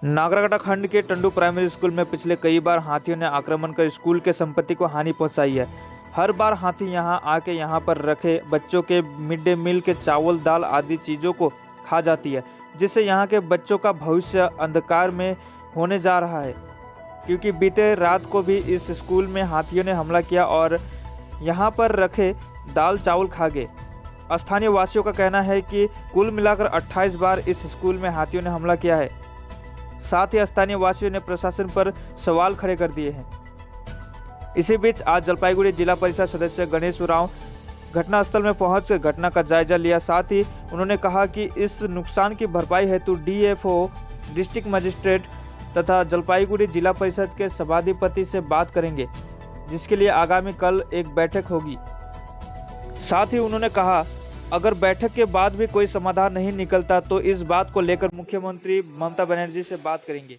नागरागढ़ खंड के Tando primary school में पिछले कई बार हाथियों ने आक्रमण कर स्कूल के संपत्ति को हानि पहुंचाई है। हर बार हाथी यहां आके यहां पर रखे बच्चों के मिड डे मील के चावल दाल आदि चीज़ों को खा जाती है, जिससे यहां के बच्चों का भविष्य अंधकार में होने जा रहा है। क्योंकि बीते रात को भी इस स्कूल में हाथियों ने हमला किया और यहां पर रखे दाल चावल खा गए। स्थानीय वासियों का कहना है कि कुल मिलाकर 28 बार इस स्कूल में हाथियों ने हमला किया है। साथ ही स्थानीय वासियों ने प्रशासन पर सवाल खड़े कर दिए हैं। इसी बीच आज जलपाईगुड़ी जिला परिषद सदस्य गणेश उरांव घटनास्थल में पहुंचकर घटना का जायजा लिया। साथ ही उन्होंने कहा कि इस नुकसान की भरपाई हेतु डीएफओ, डिस्ट्रिक्ट मजिस्ट्रेट तथा जलपाईगुड़ी जिला परिषद के सभाधिपति से बात करेंगे, जिसके लिए आगामी कल एक बैठक होगी। साथ ही उन्होंने कहा, अगर बैठक के बाद भी कोई समाधान नहीं निकलता तो इस बात को लेकर मुख्यमंत्री ममता बनर्जी से बात करेंगे।